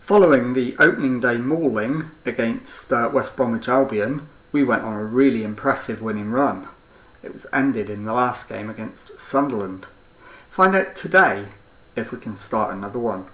Following the opening day mauling against West Bromwich Albion, we went on a really impressive winning run. It was ended in the last game against Sunderland. Find out today if we can start another one.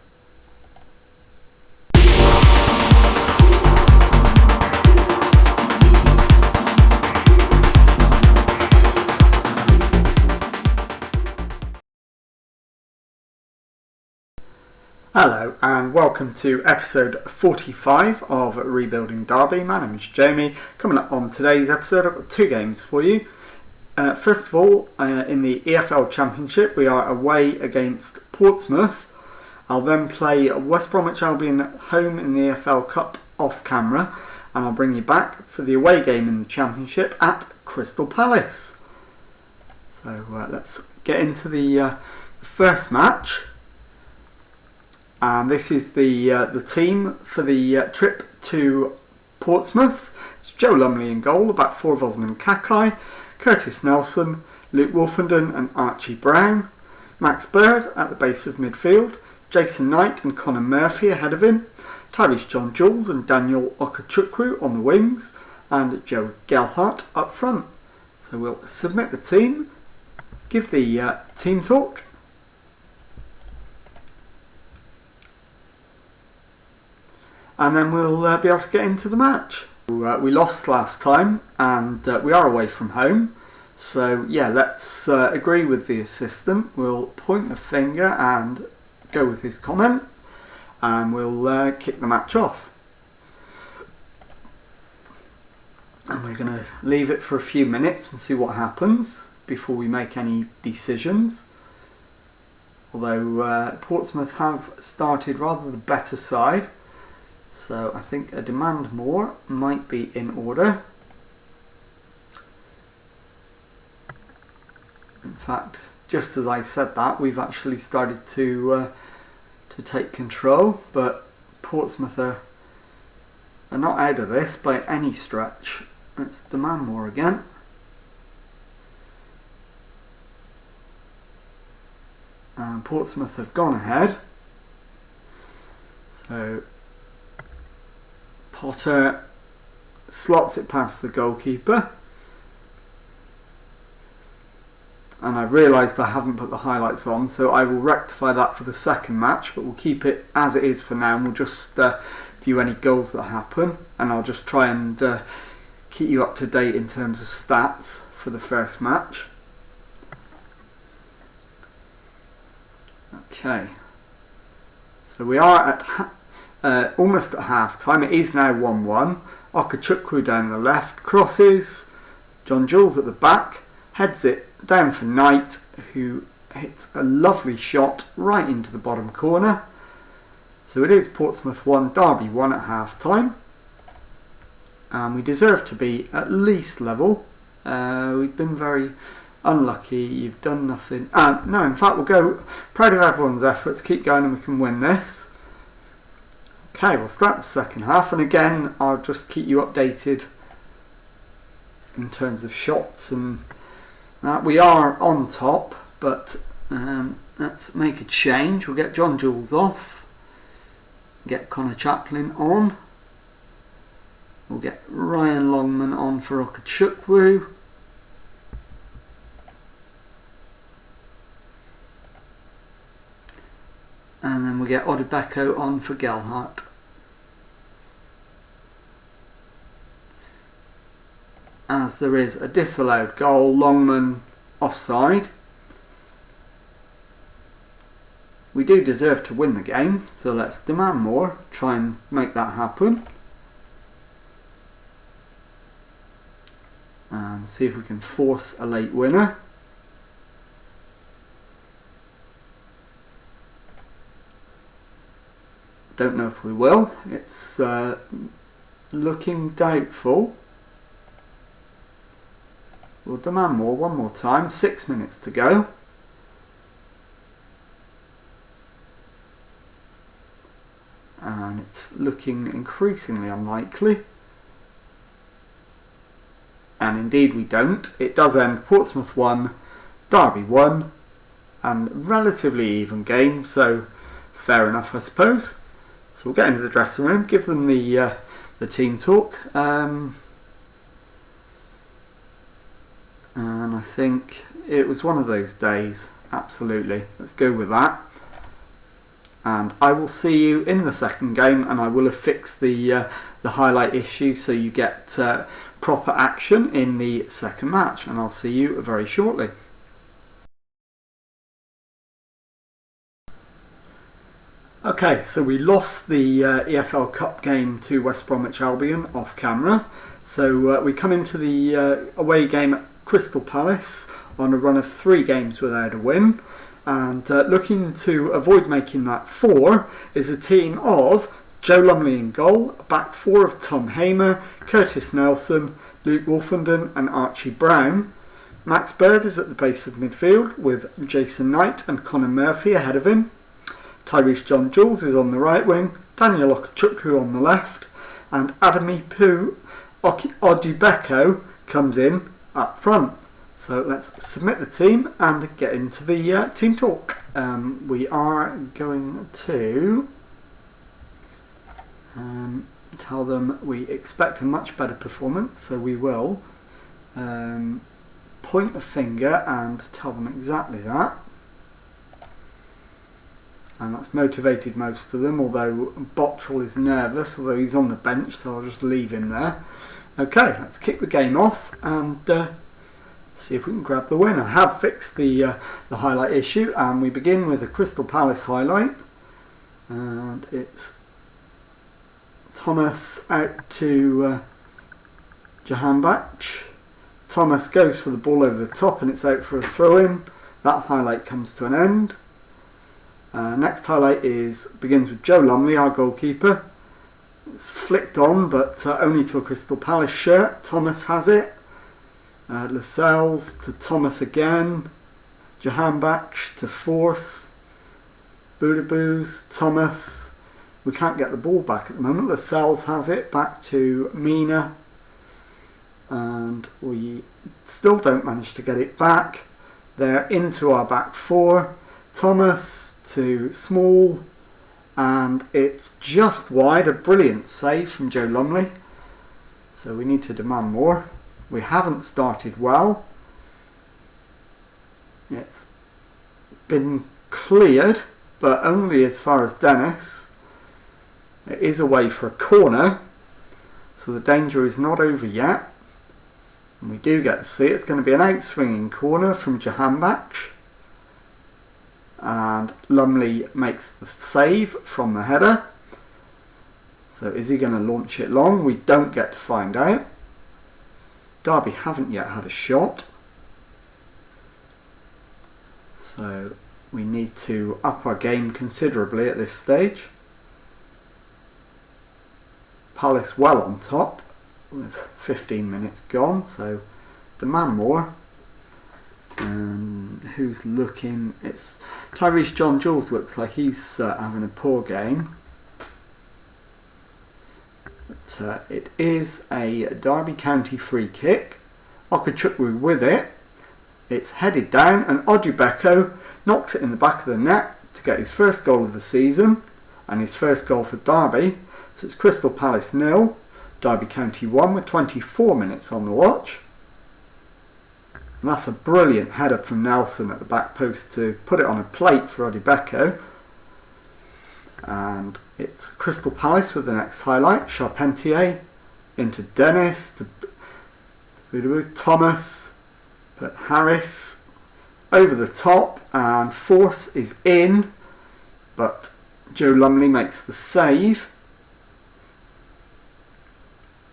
Hello and welcome to episode 45 of Rebuilding Derby. My name is Jamie. Coming up on today's episode, I've got two games for you. First of all, in the EFL Championship, we are away against Portsmouth. I'll then play West Bromwich Albion at home in the EFL Cup off camera, and I'll bring you back for the away game in the Championship at Crystal Palace. So let's get into the first match. And this is the team for the trip to Portsmouth. It's Joe Lumley in goal, the back four of Osman Kakai, Curtis Nelson, Luke Wolfenden and Archie Brown, Max Bird at the base of midfield, Jason Knight and Conor Murphy ahead of him, Tyrese John Jules and Daniel Okachukwu on the wings, and Joe Gelhardt up front. So we'll submit the team, give the team talk. And then we'll be able to get into the match. We lost last time and we are away from home. So yeah, let's agree with the assistant. We'll point the finger and go with his comment. And we'll kick the match off. And we're going to leave it for a few minutes and see what happens before we make any decisions. Although Portsmouth have started rather the better side. So I think a demand more might be in order. In fact, just as I said that, we've actually started to take control, but Portsmouth are not out of this by any stretch. Let's demand more again. And Portsmouth have gone ahead. So Potter slots it past the goalkeeper, and I've realised I haven't put the highlights on, so I will rectify that for the second match, but we'll keep it as it is for now, and we'll just view any goals that happen, and I'll just try and keep you up to date in terms of stats for the first match. Okay, so we are at almost at half time. It is now 1-1. Okachukwu down the left, crosses, John Jules at the back, heads it down for Knight, who hits a lovely shot right into the bottom corner. So it is Portsmouth 1, Derby 1 at half time, and we deserve to be at least level. We've been very unlucky. You've done nothing. No, in fact, we'll go proud of everyone's efforts, keep going, and we can win this. Okay, we'll start the second half, and again I'll just keep you updated in terms of shots and that. We are on top, but let's make a change. We'll get John Jules off, get Connor Chaplin on, we'll get Ryan Longman on for Okachukwu, and then we'll get Odebeko on for Gelhardt. As there is a disallowed goal, Longman offside. We do deserve to win the game, so let's demand more, try and make that happen. And see if we can force a late winner. Don't know if we will. It's looking doubtful. We'll demand more one more time. 6 minutes to go. And it's looking increasingly unlikely. And indeed we don't. It does end Portsmouth 1, Derby 1, and relatively even game, so fair enough I suppose. So we'll get into the dressing room, give them the team talk, and I think it was one of those days. Absolutely, let's go with that. And I will see you in the second game, and I will have fixed the highlight issue so you get proper action in the second match, and I'll see you very shortly. Okay, so we lost the EFL Cup game to West Bromwich Albion off camera. So we come into the away game at Crystal Palace on a run of 3 games without a win. And looking to avoid making that 4 is a team of Joe Lumley in goal, a back 4 of Tom Hamer, Curtis Nelson, Luke Wolfenden and Archie Brown. Max Bird is at the base of midfield with Jason Knight and Conor Murphy ahead of him. Tyrese John-Jules is on the right wing, Daniel Okechukwu on the left, and Adamipu Odubeko comes in up front. So let's submit the team and get into the team talk. We are going to tell them we expect a much better performance, so we will point the finger and tell them exactly that. And that's motivated most of them, although Bottrell is nervous, although he's on the bench, so I'll just leave him there. Okay, let's kick the game off and see if we can grab the win. I have fixed the highlight issue, and we begin with a Crystal Palace highlight, and it's Thomas out to Jahanbakhsh. Thomas goes for the ball over the top and it's out for a throw-in. That highlight comes to an end. Next highlight begins with Joe Lumley, our goalkeeper. It's flicked on, but only to a Crystal Palace shirt. Thomas has it. Lascelles to Thomas again. Jahanbakhsh to Force. Boodaboos, Thomas. We can't get the ball back at the moment. Lascelles has it. Back to Mina. And we still don't manage to get it back. They're into our back 4. Thomas to Small, and it's just wide. A brilliant save from Joe Lumley. So we need to demand more. We haven't started well. It's been cleared, but only as far as Dennis. It is away for a corner, so the danger is not over yet. And we do get to see it's going to be an out-swinging corner from Jahanbakhsh. And Lumley makes the save from the header. So is he going to launch it long? We don't get to find out. Derby haven't yet had a shot. So we need to up our game considerably at this stage. Palace well on top with 15 minutes gone, so demand more. And who's looking? It's Tyrese John-Jules. Looks like he's having a poor game. But it is a Derby County free kick. Okechukwu with it. It's headed down, and Odubeko knocks it in the back of the net to get his first goal of the season and his first goal for Derby. So it's Crystal Palace 0, Derby County 1 with 24 minutes on the watch. And that's a brilliant header from Nelson at the back post to put it on a plate for Odubeko. And it's Crystal Palace with the next highlight. Charpentier into Dennis to Thomas, but Harris over the top, and Force is in, but Joe Lumley makes the save.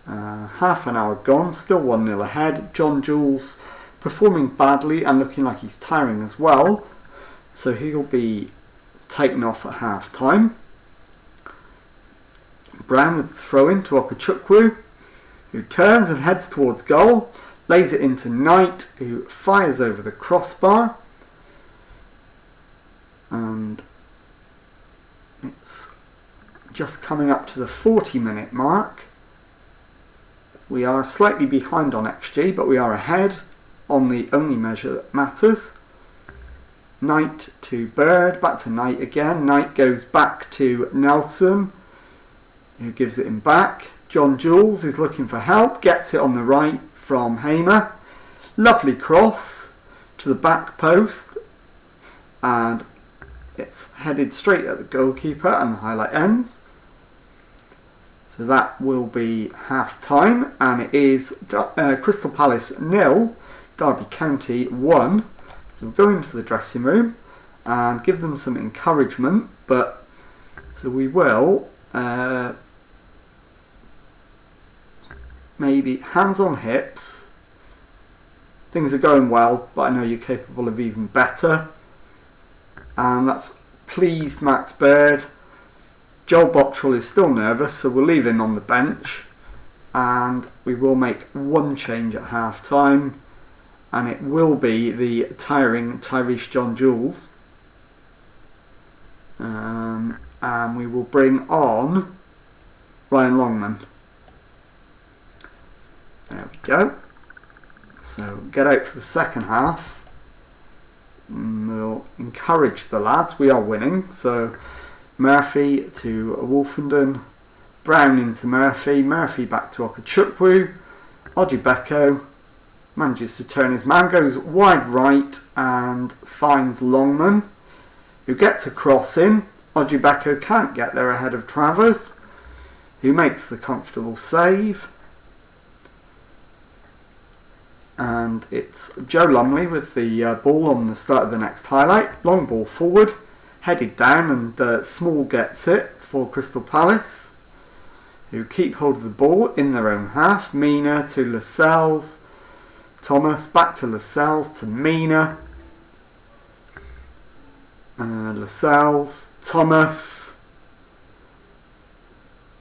Half an hour gone, still 1-0 ahead. John-Jules performing badly and looking like he's tiring as well, so he'll be taken off at half time. Brown with the throw in to Okechukwu, who turns and heads towards goal, lays it into Knight, who fires over the crossbar, and it's just coming up to the 40-minute mark. We are slightly behind on XG, but we are ahead on the only measure that matters. Knight to Bird, back to Knight again. Knight goes back to Nelson, who gives it him back. John Jules is looking for help, gets it on the right from Hamer. Lovely cross to the back post, and it's headed straight at the goalkeeper, and the highlight ends. So that will be half time, and it is Crystal Palace 0, Derby County 1. So we'll go into the dressing room and give them some encouragement, but so we will maybe hands on hips. Things are going well, but I know you're capable of even better. And that's pleased Max Baird. Joel Bottrell is still nervous, so we'll leave him on the bench. And we will make one change at half time. And it will be the tiring Tyrese John Jules. And we will bring on Ryan Longman. There we go. So get out for the second half. We'll encourage the lads. We are winning. So Murphy to Wolfenden, Brown into Murphy, Murphy back to Okachukwu, Ojibeko manages to turn his man, goes wide right and finds Longman, who gets a cross in. Ojibeko can't get there ahead of Travers, who makes the comfortable save. And it's Joe Lumley with the ball on the start of the next highlight. Long ball forward, headed down, and Small gets it for Crystal Palace, who keep hold of the ball in their own half. Mina to Lascelles, Thomas back to Lascelles to Mina, Lascelles, Thomas,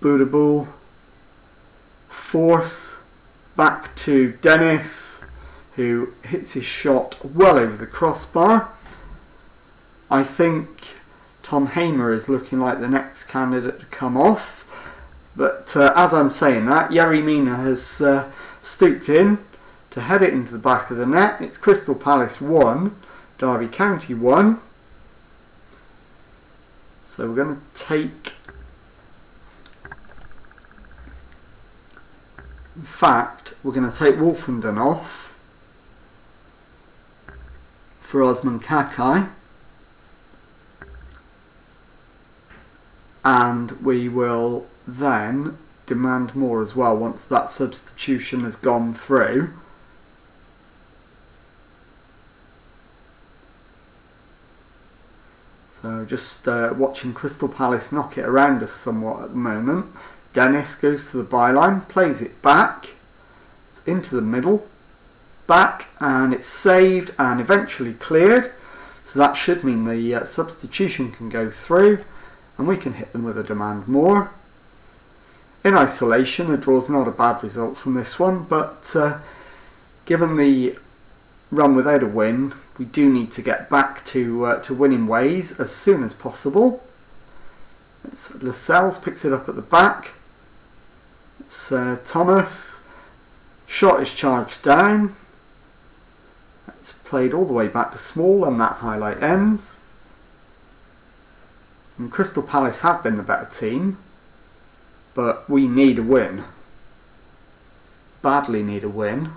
Boudabou, Force back to Dennis, who hits his shot well over the crossbar. I think Tom Hamer is looking like the next candidate to come off, but as I'm saying that, Yerry Mina has stooped in to head it into the back of the net. It's Crystal Palace 1, Derby County 1. So we're going to take, in fact, we're going to take Wolfenden off for Osman Kakai, and we will then demand more as well once that substitution has gone through. So just watching Crystal Palace knock it around us somewhat at the moment. Dennis goes to the byline, plays it back, it's into the middle, back, and it's saved and eventually cleared. So that should mean the substitution can go through and we can hit them with a demand more. In isolation, a draw's not a bad result from this one, but given the run without a win, we do need to get back to winning ways as soon as possible. Lascelles picks it up at the back. It's Thomas. Shot is charged down. It's played all the way back to Small, and that highlight ends. And Crystal Palace have been the better team, but we need a win. Badly need a win.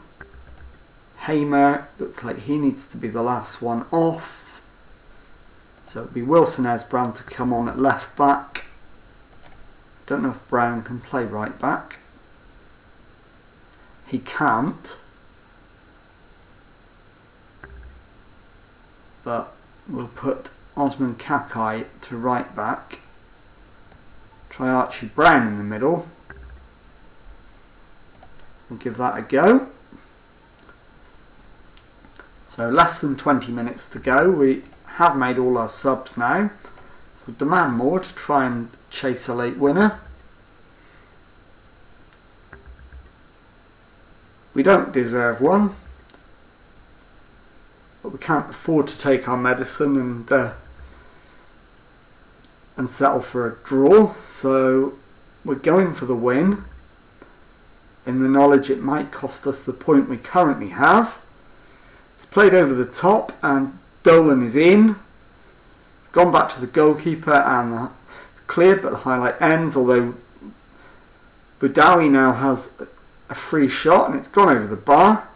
Hamer looks like he needs to be the last one off. So it'll be Wilson Esbrand to come on at left back. Don't know if Brown can play right back. He can't. But we'll put Osman Kakai to right back. Try Archie Brown in the middle. We'll give that a go. So less than 20 minutes to go. We have made all our subs now. So we'll demand more to try and chase a late winner. We don't deserve one, but we can't afford to take our medicine and settle for a draw. So we're going for the win, in the knowledge it might cost us the point we currently have. It's played over the top and Dolan is in. Gone back to the goalkeeper and it's cleared, but the highlight ends, although Boudaoui now has a free shot and it's gone over the bar.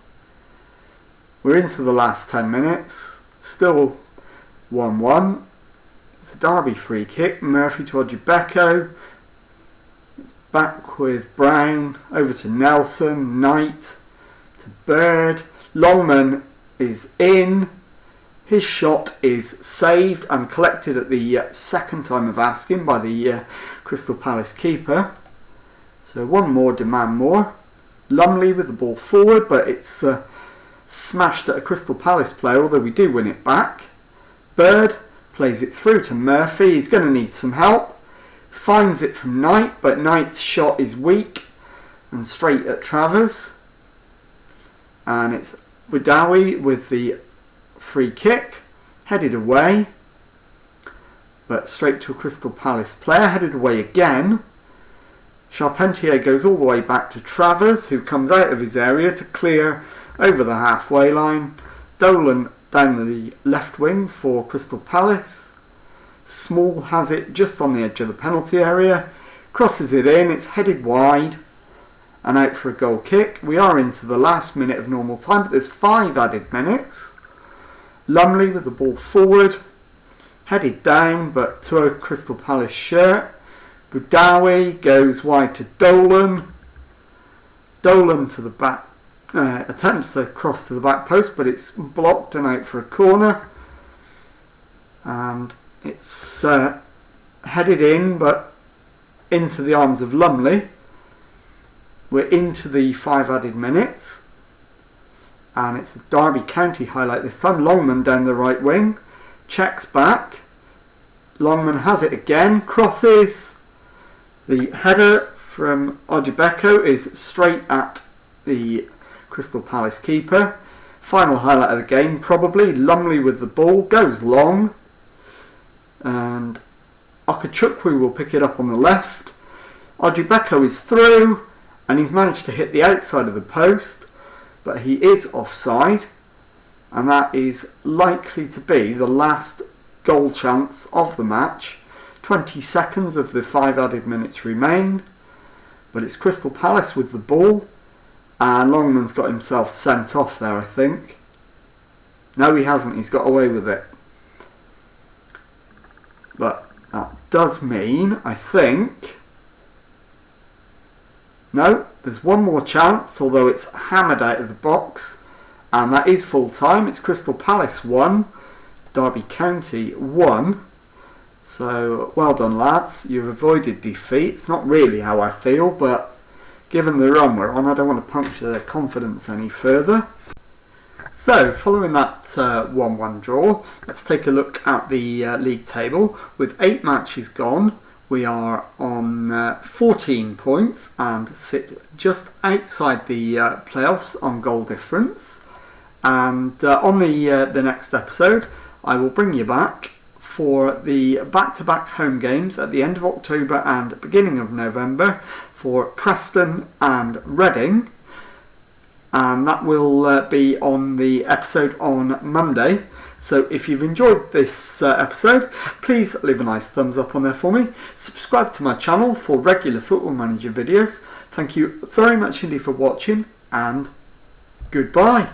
We're into the last 10 minutes. Still 1-1. It's a Derby free kick. Murphy to Ojibeko. It's back with Brown. Over to Nelson. Knight to Bird. Longman is in. His shot is saved and collected at the second time of asking by the Crystal Palace keeper. So one more, demand more. Lumley with the ball forward, but it's smashed at a Crystal Palace player, although we do win it back. Bird plays it through to Murphy. He's going to need some help. Finds it from Knight, but Knight's shot is weak and straight at Travers. And it's Boudaoui with the free kick, headed away, but straight to a Crystal Palace player, headed away again. Charpentier goes all the way back to Travers, who comes out of his area to clear over the halfway line. Dolan down the left wing for Crystal Palace. Small has it just on the edge of the penalty area, crosses it in, it's headed wide and out for a goal kick. We are into the last minute of normal time, but there's 5 added minutes. Lumley with the ball forward, headed down but to a Crystal Palace shirt. Boudaoui goes wide to Dolan. Dolan to the back, attempts a cross to the back post, but it's blocked and out for a corner. And it's headed in, but into the arms of Lumley. We're into the 5 added minutes. And it's a Derby County highlight this time. Longman down the right wing. Checks back. Longman has it again. Crosses. The header from Ojibeko is straight at the Crystal Palace keeper. Final highlight of the game probably. Lumley with the ball. Goes long. And Okachukwu will pick it up on the left. Ojibeko is through. And he's managed to hit the outside of the post. But he is offside. And that is likely to be the last goal chance of the match. 20 seconds of the 5 added minutes remain, but it's Crystal Palace with the ball, and Longman's got himself sent off there, I think. No, he hasn't, he's got away with it. But that does mean, I think, no, there's one more chance, although it's hammered out of the box, and that is full time. It's Crystal Palace 1, Derby County 1. So, well done lads, you've avoided defeat. It's not really how I feel, but given the run we're on, I don't want to puncture their confidence any further. So, following that 1-1 draw, let's take a look at the league table. With 8 matches gone, we are on 14 points and sit just outside the playoffs on goal difference. And on the next episode, I will bring you back for the back-to-back home games at the end of October and beginning of November for Preston and Reading, and that will be on the episode on Monday. So if you've enjoyed this episode, please leave a nice thumbs up on there for me. Subscribe to my channel for regular Football Manager videos. Thank you very much indeed for watching, and goodbye.